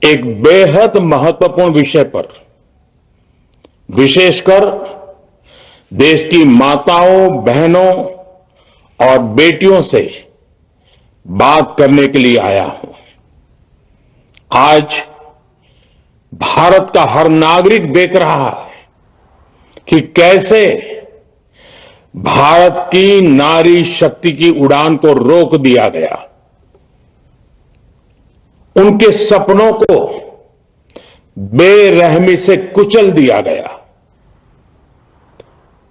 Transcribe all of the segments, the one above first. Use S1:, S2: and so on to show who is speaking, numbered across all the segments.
S1: एक बेहद महत्वपूर्ण विषय पर विशेषकर देश की माताओं, बहनों और बेटियों से बात करने के लिए आया हूं। आज भारत का हर नागरिक देख रहा है कि कैसे भारत की नारी शक्ति की उड़ान को रोक दिया गया, उनके सपनों को बेरहमी से कुचल दिया गया।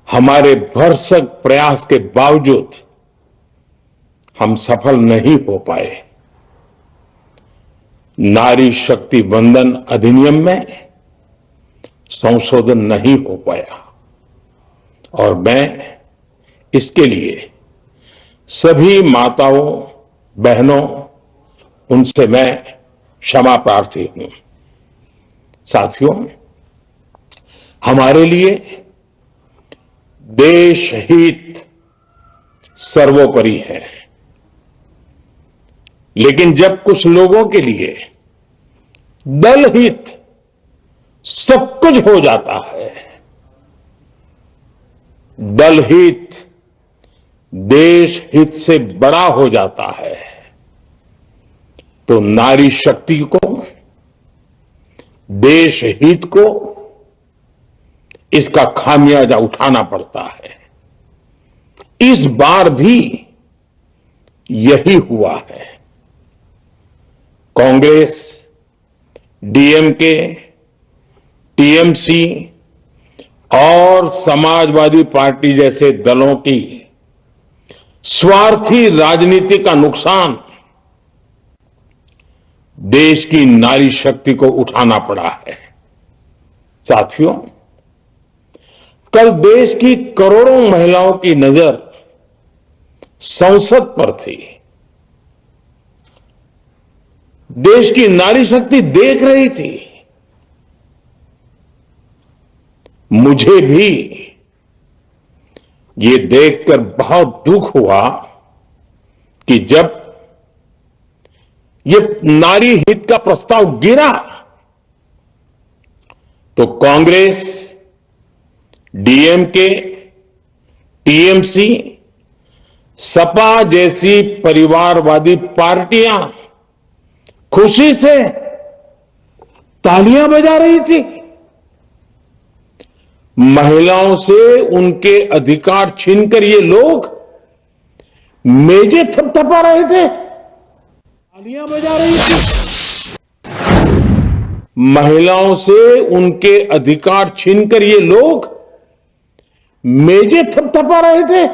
S1: हमारे भरसक प्रयास के बावजूद हम सफल नहीं हो पाए। नारी शक्ति वंदन अधिनियम में संशोधन नहीं हो पाया और मैं इसके लिए सभी माताओं, बहनों, उनसे मैं क्षमा प्रार्थी हूं। साथियों, हमारे लिए देश हित सर्वोपरि है, लेकिन जब कुछ लोगों के लिए दल हित सब कुछ हो जाता है, दल हित देश हित से बड़ा हो जाता है, तो नारी शक्ति को, देश हित को इसका खामियाजा उठाना पड़ता है। इस बार भी यही हुआ है। कांग्रेस, डीएमके, टीएमसी और समाजवादी पार्टी जैसे दलों की स्वार्थी राजनीति का नुकसान देश की नारी शक्ति को उठाना पड़ा है। साथियों, कल देश की करोड़ों महिलाओं की नजर संसद पर थी। देश की नारी शक्ति देख रही थी। मुझे भी ये देखकर बहुत दुख हुआ कि जब ये नारी हित का प्रस्ताव गिरा तो कांग्रेस, डीएमके, टीएमसी, सपा जैसी परिवारवादी पार्टियां खुशी से तालियां बजा रही थी। महिलाओं से उनके अधिकार छीनकर ये लोग मेजें थपथपा रहे थे, तालियां बजा रही थी। महिलाओं से उनके अधिकार छीनकर ये लोग मेजें थपथपा रहे थे।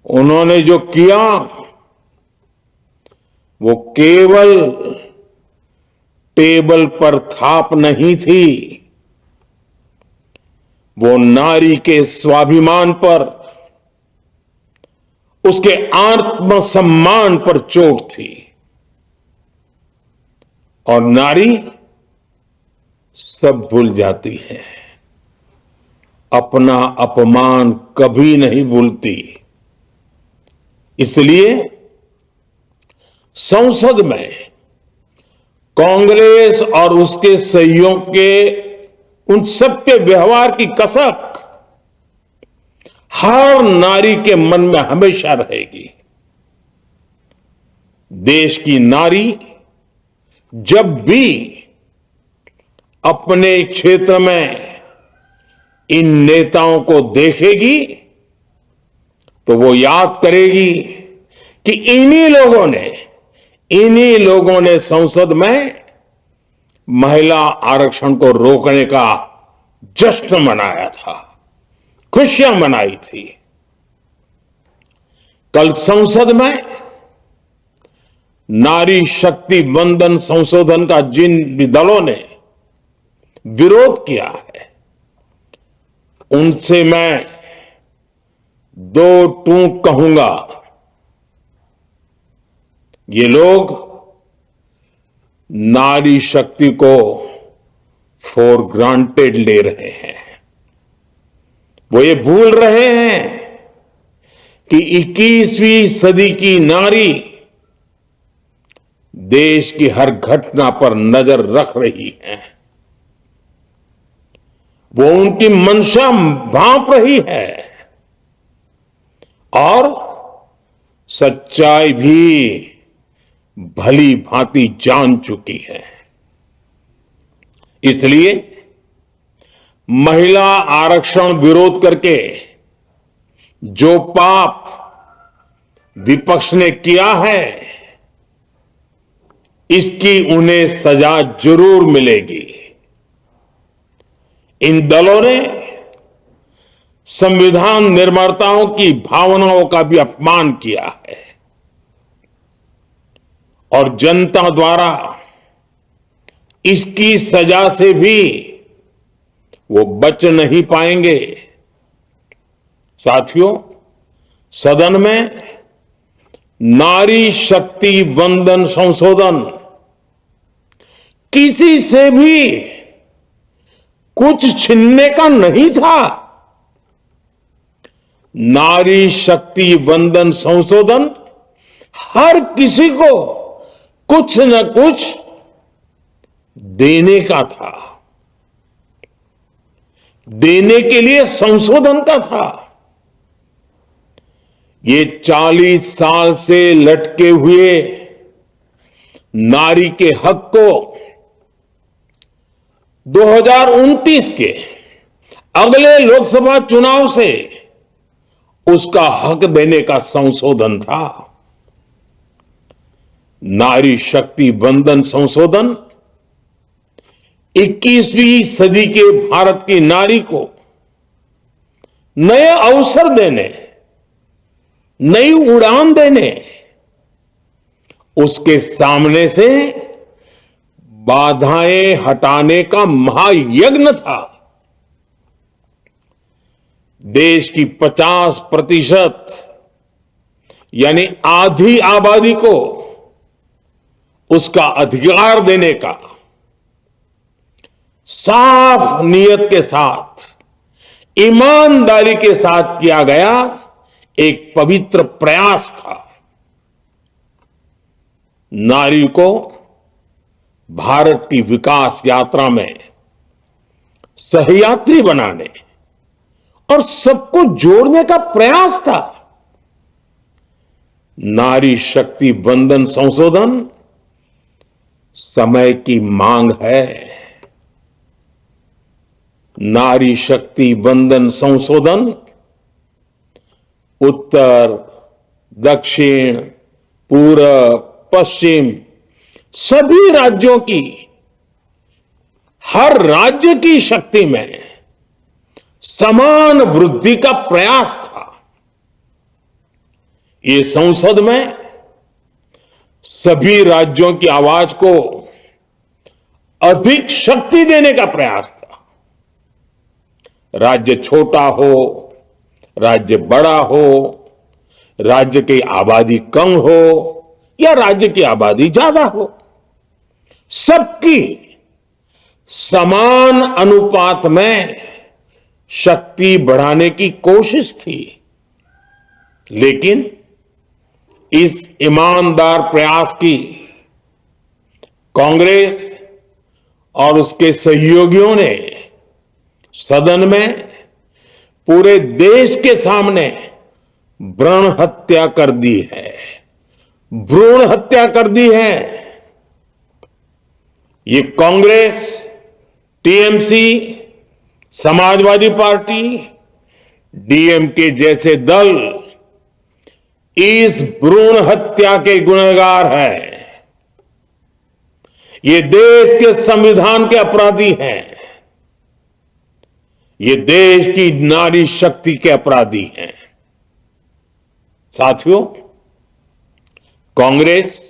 S1: उन्होंने जो किया वो केवल टेबल पर थाप नहीं थी, वो नारी के स्वाभिमान पर, उसके आत्मसम्मान पर चोट थी। और नारी सब भूल जाती है, अपना अपमान कभी नहीं भूलती। इसलिए संसद में कांग्रेस और उसके सहयोगियों के उन सबके व्यवहार की कसक हर नारी के मन में हमेशा रहेगी। देश की नारी जब भी अपने क्षेत्र में इन नेताओं को देखेगी तो वो याद करेगी कि इन्हीं लोगों ने संसद में महिला आरक्षण को रोकने का जश्न मनाया था, खुशियां मनाई थी। कल संसद में नारी शक्ति वंदन संशोधन का जिन दलों ने विरोध किया है, उनसे मैं दो टूक कहूंगा। ये लोग नारी शक्ति को फॉर ग्रांटेड ले रहे हैं। वो ये भूल रहे हैं कि 21वीं सदी की नारी देश की हर घटना पर नजर रख रही है। वो उनकी मंशा भांप रही है और सच्चाई भी भली भांति जान चुकी है। इसलिए महिला आरक्षण विरोध करके जो पाप विपक्ष ने किया है, इसकी उन्हें सजा जरूर मिलेगी। इन दलों ने संविधान निर्माताओं की भावनाओं का भी अपमान किया है और जनता द्वारा इसकी सजा से भी वो बच नहीं पाएंगे। साथियों, सदन में नारी शक्ति वंदन संशोधन किसी से भी कुछ छीनने का नहीं था। नारी शक्ति वंदन संशोधन हर किसी को कुछ न कुछ देने का था, देने के लिए संशोधन का था। ये 40 साल से लटके हुए नारी के हक को 2029 के अगले लोकसभा चुनाव से उसका हक देने का संशोधन था। नारी शक्ति वंदन संशोधन 21वीं सदी के भारत की नारी को नए अवसर देने, नई उड़ान देने, उसके सामने से बाधाएं हटाने का महायज्ञ था। देश की 50% यानी आधी आबादी को उसका अधिकार देने का साफ नियत के साथ, ईमानदारी के साथ किया गया एक पवित्र प्रयास था। नारी को भारत की विकास यात्रा में सहयात्री बनाने और सबको जोड़ने का प्रयास था। नारी शक्ति वंदन संशोधन समय की मांग है। नारी शक्ति वंदन संशोधन उत्तर, दक्षिण, पूरब, पश्चिम सभी राज्यों की, हर राज्य की शक्ति में समान वृद्धि का प्रयास था। ये संसद में सभी राज्यों की आवाज को अधिक शक्ति देने का प्रयास था। राज्य छोटा हो, राज्य बड़ा हो, राज्य की आबादी कम हो या राज्य की आबादी ज्यादा हो, सबकी समान अनुपात में शक्ति बढ़ाने की कोशिश थी। लेकिन इस ईमानदार प्रयास की कांग्रेस और उसके सहयोगियों ने सदन में पूरे देश के सामने भ्रूण हत्या कर दी है, भ्रूण हत्या कर दी है। ये Congress, TMC, Samajwadi party, DMK जैसे दल इस भ्रूण हत्या के गुनहगार हैं। ये देश के संविधान के अपराधी हैं। ये देश की नारी शक्ति के अपराधी हैं। साथियों, कांग्रेस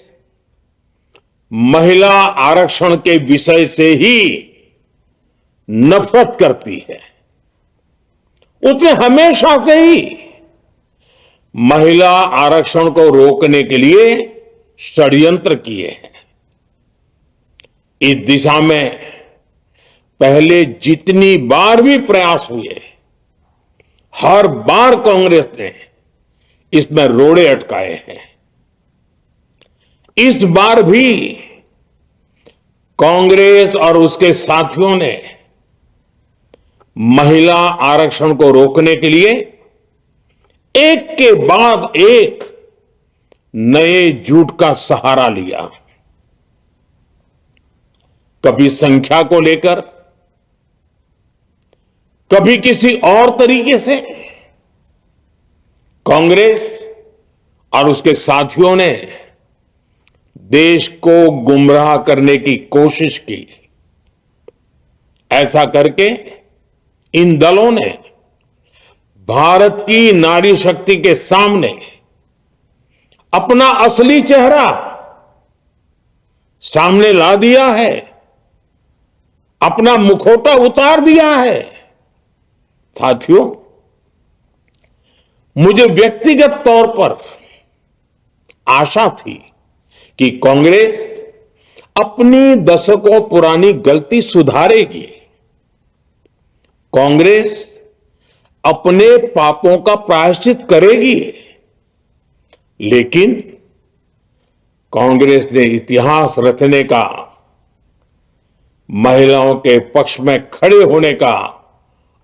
S1: महिला आरक्षण के विषय से ही नफरत करती है। उसने हमेशा से ही महिला आरक्षण को रोकने के लिए षड्यंत्र किए हैं। इस दिशा में पहले जितनी बार भी प्रयास हुए, हर बार कांग्रेस ने इसमें रोड़े अटकाए हैं। इस बार भी कांग्रेस और उसके साथियों ने महिला आरक्षण को रोकने के लिए एक के बाद एक नए झूठ का सहारा लिया। कभी संख्या को लेकर, कभी किसी और तरीके से कांग्रेस और उसके साथियों ने देश को गुमराह करने की कोशिश की। ऐसा करके इन दलों ने भारत की नारी शक्ति के सामने अपना असली चेहरा सामने ला दिया है, अपना मुखौटा उतार दिया है। साथियों, मुझे व्यक्तिगत तौर पर आशा थी कि कांग्रेस अपनी दशकों पुरानी गलती सुधारेगी। कांग्रेस अपने पापों का प्रायश्चित करेगी। लेकिन कांग्रेस ने इतिहास रचने का, महिलाओं के पक्ष में खड़े होने का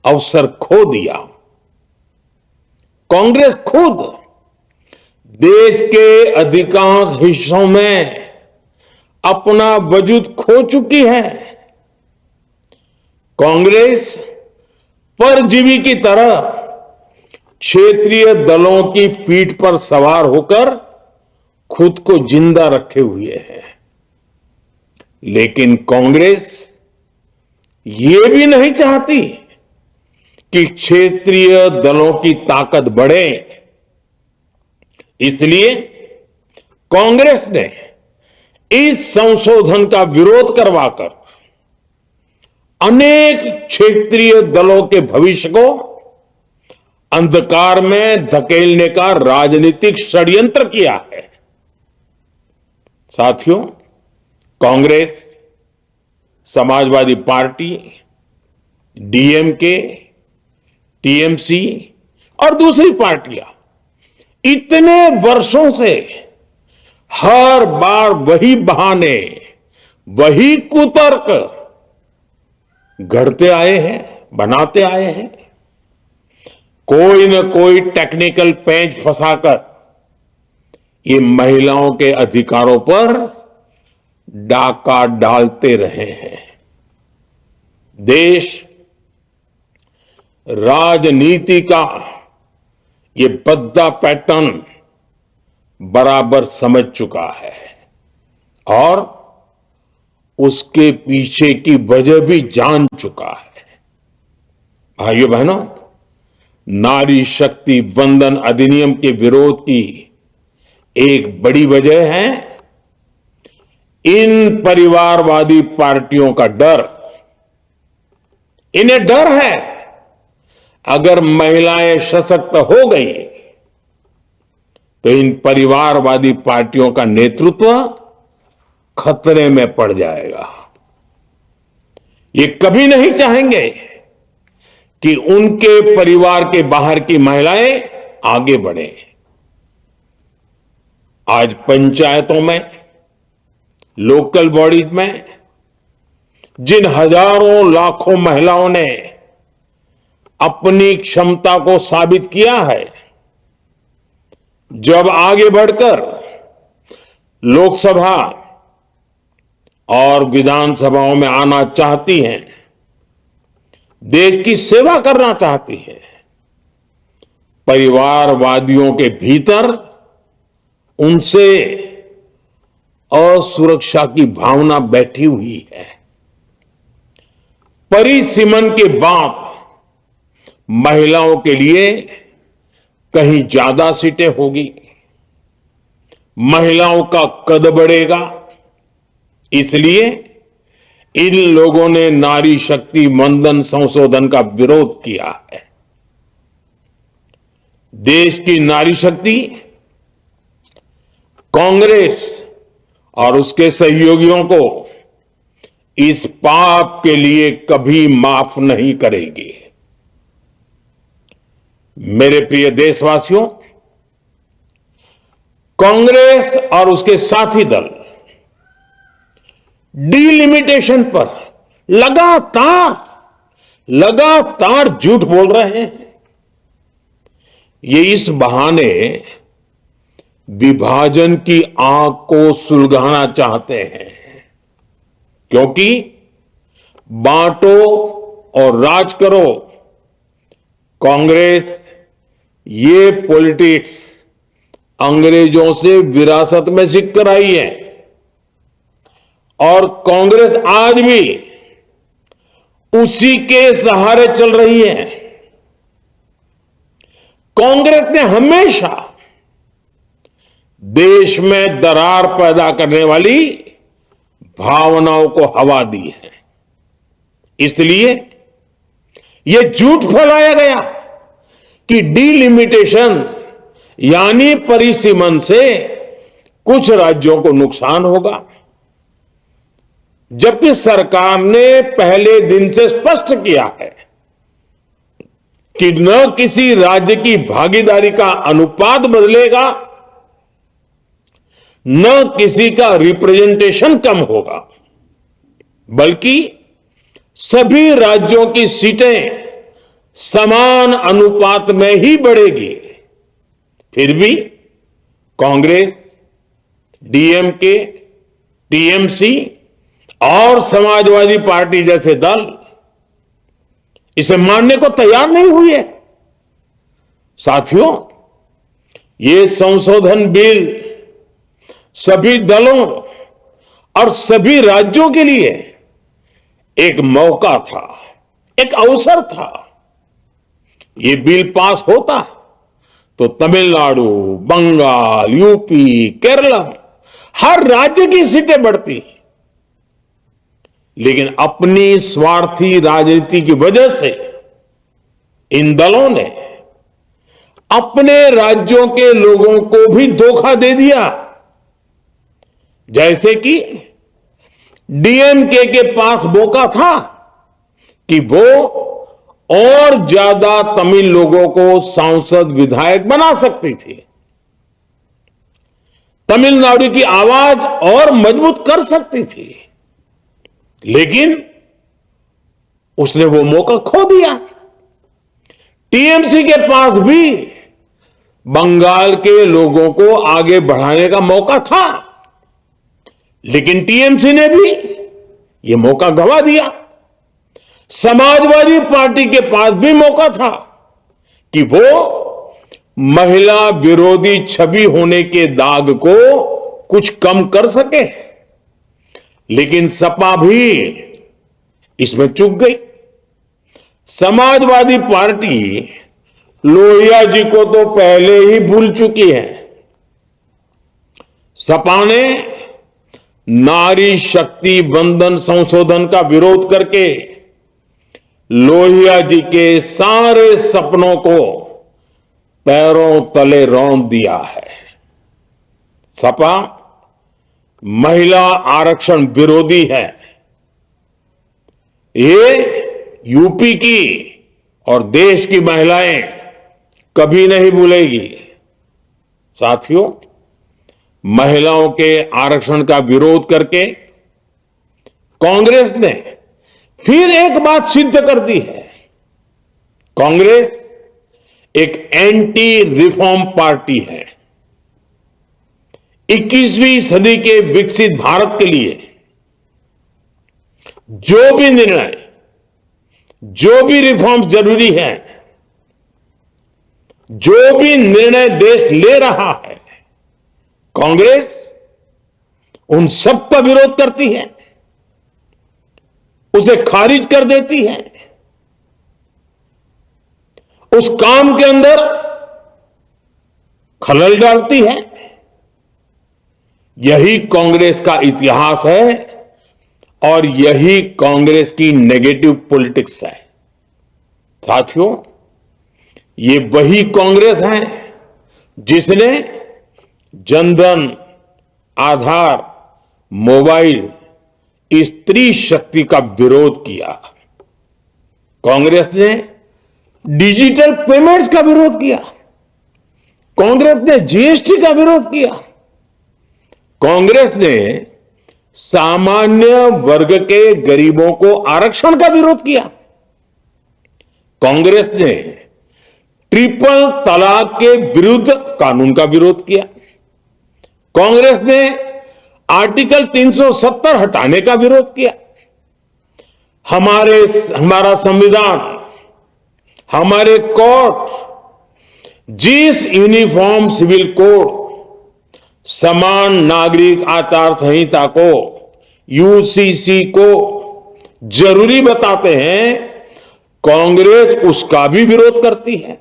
S1: अवसर खो दिया। कांग्रेस खुद देश के अधिकांश हिस्सों में अपना वजूद खो चुकी है। कांग्रेस परजीवी की तरह क्षेत्रीय दलों की पीठ पर सवार होकर खुद को जिंदा रखे हुए है। लेकिन कांग्रेस ये भी नहीं चाहती कि क्षेत्रीय दलों की ताकत बढ़े। इसलिए कांग्रेस ने इस संशोधन का विरोध करवाकर अनेक क्षेत्रीय दलों के भविष्य को अंधकार में धकेलने का राजनीतिक षड्यंत्र किया है। साथियों, Congress, Samajwadi party, DMK, TMC और दूसरी पार्टियां इतने वर्षों से हर बार वही बहाने, वही कुतर्क गढ़ते आए हैं, बनाते आए हैं। कोई न कोई टेक्निकल पेंच फंसाकर ये महिलाओं के अधिकारों पर डाका डालते रहे हैं। देश राजनीति का ये भद्दा पैटर्न बराबर समझ चुका है और उसके पीछे की वजह भी जान चुका है। भाइयों बहनों, नारी शक्ति वंदन अधिनियम के विरोध की एक बड़ी वजह है इन परिवारवादी पार्टियों का डर। इन्हें डर है अगर महिलाएं सशक्त हो गई तो इन परिवारवादी पार्टियों का नेतृत्व खतरे में पड़ जाएगा। ये कभी नहीं चाहेंगे कि उनके परिवार के बाहर की महिलाएं आगे बढ़े। आज पंचायतों में, लोकल बॉडीज में जिन हजारों लाखों महिलाओं ने अपनी क्षमता को साबित किया है, जब आगे बढ़कर लोकसभा और विधानसभाओं में आना चाहती हैं, देश की सेवा करना चाहती है, परिवारवादियों के भीतर उनसे असुरक्षा की भावना बैठी हुई है। परिसीमन के बाद महिलाओं के लिए कहीं ज्यादा सीटें होगी, महिलाओं का कद बढ़ेगा। इसलिए इन लोगों ने नारी शक्ति वंदन संशोधन का विरोध किया है। देश की नारी शक्ति कांग्रेस और उसके सहयोगियों को इस पाप के लिए कभी माफ नहीं करेगी। मेरे प्रिय देशवासियों, कांग्रेस और उसके साथी दल डीलिमिटेशन पर लगातार लगातार झूठ बोल रहे हैं। ये इस बहाने विभाजन की आग को सुलगाना चाहते हैं, क्योंकि बांटो और राज करो, कांग्रेस ये पॉलिटिक्स अंग्रेजों से विरासत में सीख कर आई है और कांग्रेस आज भी उसी के सहारे चल रही है। कांग्रेस ने हमेशा देश में दरार पैदा करने वाली भावनाओं को हवा दी है। इसलिए यह झूठ फैलाया गया कि डीलिमिटेशन यानी परिसीमन से कुछ राज्यों को नुकसान होगा, जबकि सरकार ने पहले दिन से स्पष्ट किया है कि न किसी राज्य की भागीदारी का अनुपात बदलेगा, न किसी का रिप्रेजेंटेशन कम होगा, बल्कि सभी राज्यों की सीटें समान अनुपात में ही बढ़ेगी। फिर भी कांग्रेस, डीएमके, टीएमसी और समाजवादी पार्टी जैसे दल इसे मानने को तैयार नहीं हुए। साथियों, ये संशोधन बिल सभी दलों और सभी राज्यों के लिए एक मौका था, एक अवसर था। ये बिल पास होता तो तमिलनाडु, बंगाल, यूपी, केरला हर राज्य की सीटें बढ़ती, लेकिन अपनी स्वार्थी राजनीति की वजह से इन दलों ने अपने राज्यों के लोगों को भी धोखा दे दिया। जैसे कि डीएमके के पास मौका था कि वो और ज्यादा तमिल लोगों को सांसद विधायक बना सकती थी, तमिलनाडु की आवाज और मजबूत कर सकती थी, लेकिन उसने वो मौका खो दिया। टीएमसी के पास भी बंगाल के लोगों को आगे बढ़ाने का मौका था, लेकिन टीएमसी ने भी ये मौका गंवा दिया। समाजवादी पार्टी के पास भी मौका था कि वो महिला विरोधी छवि होने के दाग को कुछ कम कर सके, लेकिन सपा भी इसमें चूक गई। समाजवादी पार्टी लोहिया जी को तो पहले ही भूल चुकी है। सपा ने नारी शक्ति बंधन संशोधन का विरोध करके लोहिया जी के सारे सपनों को पैरों तले रौंद दिया है। सपा महिला आरक्षण विरोधी है। ये यूपी की और देश की महिलाएं कभी नहीं भूलेगी। साथियों, महिलाओं के आरक्षण का विरोध करके कांग्रेस ने फिर एक बात सिद्ध कर दी है। कांग्रेस एक एंटी रिफॉर्म पार्टी है। 21वीं सदी के विकसित भारत के लिए जो भी निर्णय, जो भी रिफॉर्म जरूरी है, जो भी निर्णय देश ले रहा है, कांग्रेस उन सब का विरोध करती है, उसे खारिज कर देती है, उस काम के अंदर खलल डालती है। यही कांग्रेस का इतिहास है और यही कांग्रेस की नेगेटिव पॉलिटिक्स है। साथियों, ये वही कांग्रेस है जिसने जनधन, आधार, मोबाइल, स्त्री शक्ति का विरोध किया। कांग्रेस ने डिजिटल पेमेंट्स का विरोध किया। कांग्रेस ने जीएसटी का विरोध किया। कांग्रेस ने सामान्य वर्ग के गरीबों को आरक्षण का विरोध किया। कांग्रेस ने ट्रिपल तलाक के विरुद्ध कानून का विरोध किया। कांग्रेस ने आर्टिकल 370 हटाने का विरोध किया। हमारा संविधान, हमारे कोर्ट जिस यूनिफॉर्म सिविल कोड, समान नागरिक आचार संहिता को, यूसीसी को जरूरी बताते हैं, कांग्रेस उसका भी विरोध करती है।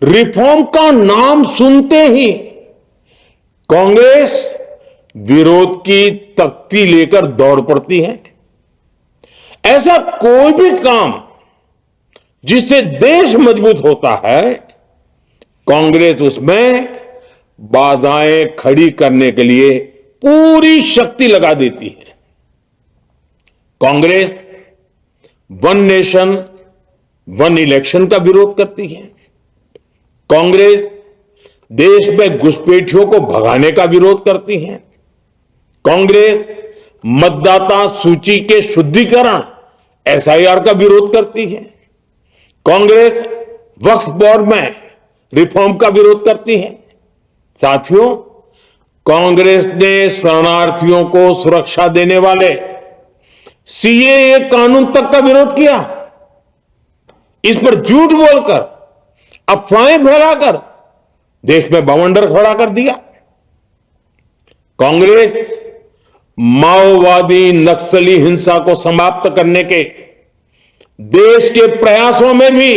S1: रिफॉर्म का नाम सुनते ही कांग्रेस विरोध की तख्ती लेकर दौड़ पड़ती है। ऐसा कोई भी काम जिससे देश मजबूत होता है, कांग्रेस उसमें बाधाएं खड़ी करने के लिए पूरी शक्ति लगा देती है। Congress one nation one election का विरोध करती है। कांग्रेस देश में घुसपैठियों को भगाने का विरोध करती है। कांग्रेस मतदाता सूची के शुद्धिकरण एसआईआर का विरोध करती है। कांग्रेस वक्फ बोर्ड में रिफॉर्म का विरोध करती है। साथियों, कांग्रेस ने शरणार्थियों को सुरक्षा देने वाले सीएए कानून तक का विरोध किया। इस पर झूठ बोलकर, अफवाहें फैलाकर देश में बवंडर खड़ा कर दिया। कांग्रेस माओवादी नक्सली हिंसा को समाप्त करने के देश के प्रयासों में भी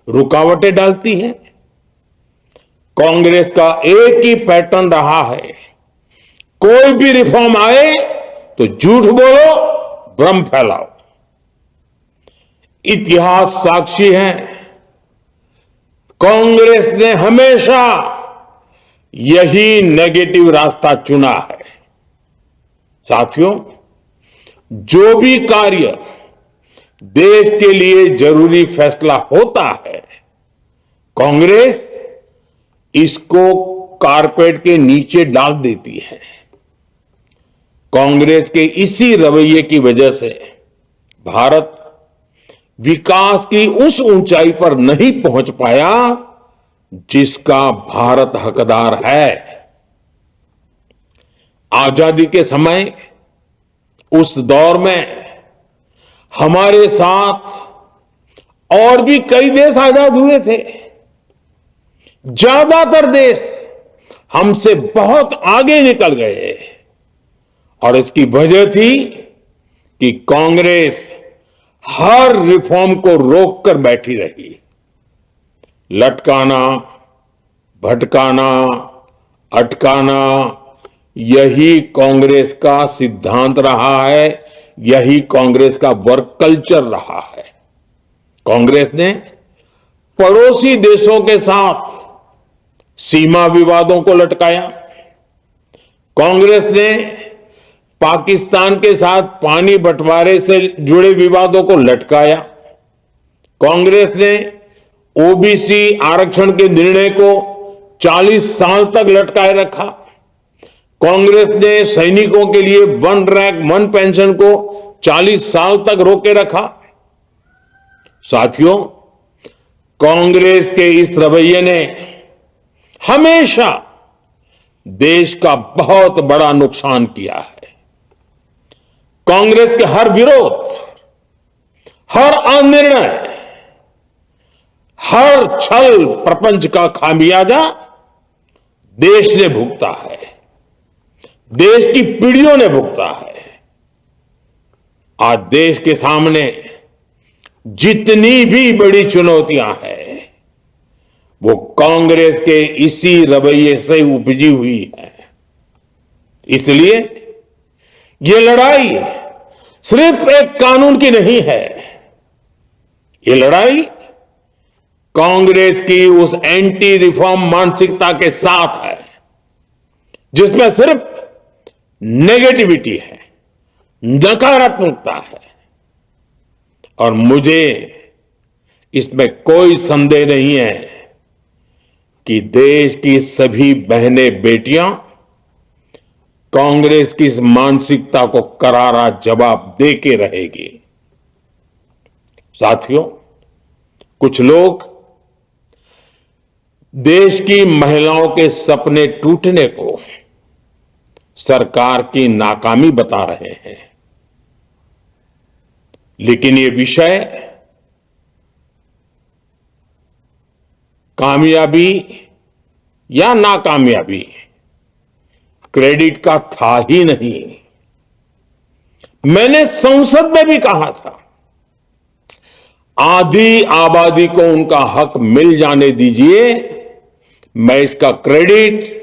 S1: रुकावटें डालती है। कांग्रेस का एक ही पैटर्न रहा है, कोई भी रिफॉर्म आए तो झूठ बोलो, भ्रम फैलाओ। इतिहास साक्षी है, कांग्रेस ने हमेशा यही नेगेटिव रास्ता चुना है। साथियों, जो भी कार्य देश के लिए जरूरी फैसला होता है, कांग्रेस इसको कारपेट के नीचे डाल देती है। कांग्रेस के इसी रवैये की वजह से भारत विकास की उस ऊंचाई पर नहीं पहुंच पाया जिसका भारत हकदार है। आजादी के समय उस दौर में हमारे साथ और भी कई देश आजाद हुए थे। ज्यादातर देश हमसे बहुत आगे निकल गए और इसकी वजह थी कि कांग्रेस हर रिफॉर्म को रोककर बैठी रही। लटकाना, भटकाना, अटकाना, यही कांग्रेस का सिद्धांत रहा है, यही कांग्रेस का वर्क कल्चर रहा है। कांग्रेस ने पड़ोसी देशों के साथ सीमा विवादों को लटकाया। कांग्रेस ने पाकिस्तान के साथ पानी बंटवारे से जुड़े विवादों को लटकाया। कांग्रेस ने ओबीसी आरक्षण के निर्णय को 40 साल तक लटकाए रखा। कांग्रेस ने सैनिकों के लिए वन रैंक वन पेंशन को 40 साल तक रोके रखा। साथियों, कांग्रेस के इस रवैये ने हमेशा देश का बहुत बड़ा नुकसान किया है। कांग्रेस के हर विरोध, हर अनिर्णय, हर छल प्रपंच का खामियाजा देश ने भुगता है, देश की पीढ़ियों ने भुगता है। आज देश के सामने जितनी भी बड़ी चुनौतियां हैं, वो कांग्रेस के इसी रवैये से उपजी हुई है। इसलिए ये लड़ाई सिर्फ एक कानून की नहीं है, ये लड़ाई कांग्रेस की उस एंटी रिफॉर्म मानसिकता के साथ है जिसमें सिर्फ नेगेटिविटी है, नकारात्मकता है। और मुझे इसमें कोई संदेह नहीं है कि देश की सभी बहनें बेटियां कांग्रेस की इस मानसिकता को करारा जवाब दे के रहेगी। साथियों, कुछ लोग देश की महिलाओं के सपने टूटने को सरकार की नाकामी बता रहे हैं, लेकिन ये विषय कामयाबी या नाकामयाबी क्रेडिट का था ही नहीं। मैंने संसद में भी कहा था, आधी आबादी को उनका हक मिल जाने दीजिए, मैं इसका क्रेडिट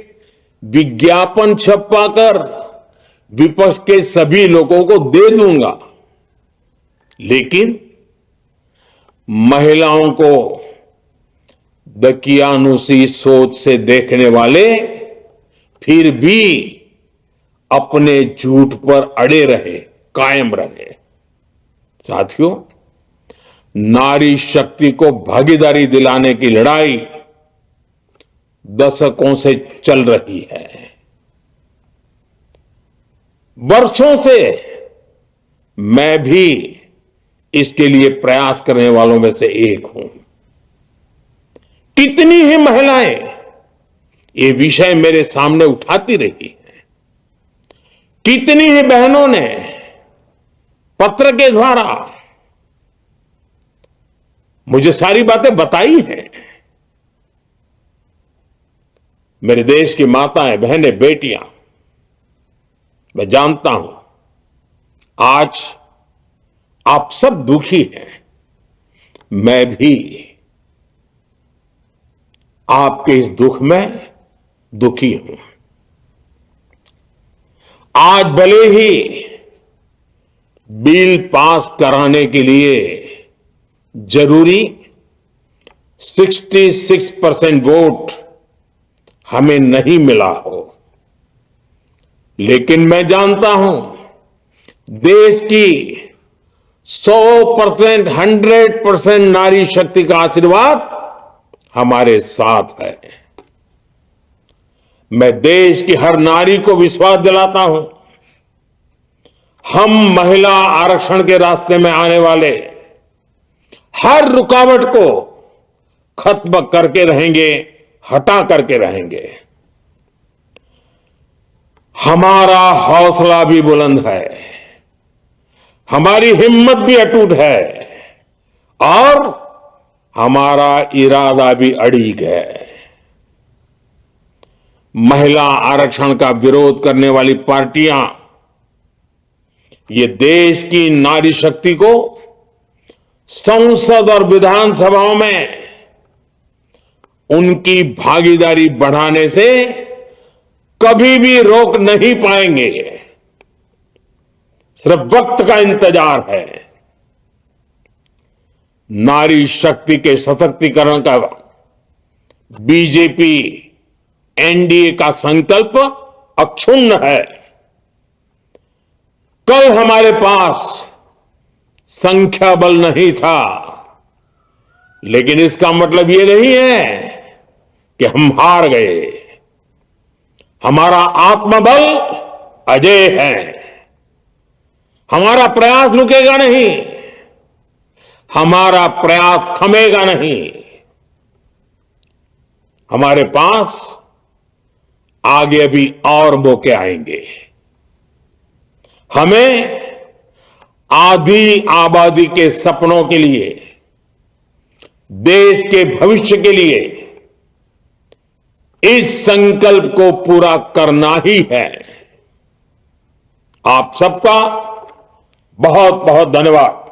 S1: विज्ञापन छपवाकर विपक्ष के सभी लोगों को दे दूंगा, लेकिन महिलाओं को दकियानुसी सोच से देखने वाले फिर भी अपने झूठ पर अड़े रहे, कायम रहे। साथियों, नारी शक्ति को भागीदारी दिलाने की लड़ाई दशकों से चल रही है। वर्षों से मैं भी इसके लिए प्रयास करने वालों में से एक हूं। कितनी ही महिलाएं ये विषय मेरे सामने उठाती रही हैं, कितनी ही बहनों ने पत्र के द्वारा मुझे सारी बातें बताई हैं। मेरे देश की माताएं, बहनें, बेटियां, मैं जानता हूं आज आप सब दुखी हैं, मैं भी आपके इस दुख में दुखी हूं। आज भले ही बिल पास कराने के लिए जरूरी 66% वोट हमें नहीं मिला हो, लेकिन मैं जानता हूं देश की 100%, 100% नारी शक्ति का आशीर्वाद हमारे साथ है। मैं देश की हर नारी को विश्वास दिलाता हूं, हम महिला आरक्षण के रास्ते में आने वाले हर रुकावट को खत्म करके रहेंगे, हटा करके रहेंगे। हमारा हौसला भी बुलंद है, हमारी हिम्मत भी अटूट है और हमारा इरादा भी अड़िग है। महिला आरक्षण का विरोध करने वाली पार्टियां ये देश की नारी शक्ति को संसद और विधानसभाओं में उनकी भागीदारी बढ़ाने से कभी भी रोक नहीं पाएंगे। सिर्फ वक्त का इंतजार है। नारी शक्ति के सशक्तिकरण का बीजेपी एनडीए का संकल्प अक्षुण्ण है। कल हमारे पास संख्या बल नहीं था, लेकिन इसका मतलब ये नहीं है कि हम हार गए। हमारा आत्मबल अजय है, हमारा प्रयास रुकेगा नहीं, हमारा प्रयास थमेगा नहीं। हमारे पास आगे भी और मौके आएंगे। हमें आधी आबादी के सपनों के लिए, देश के भविष्य के लिए इस संकल्प को पूरा करना ही है। आप सबका बहुत बहुत धन्यवाद।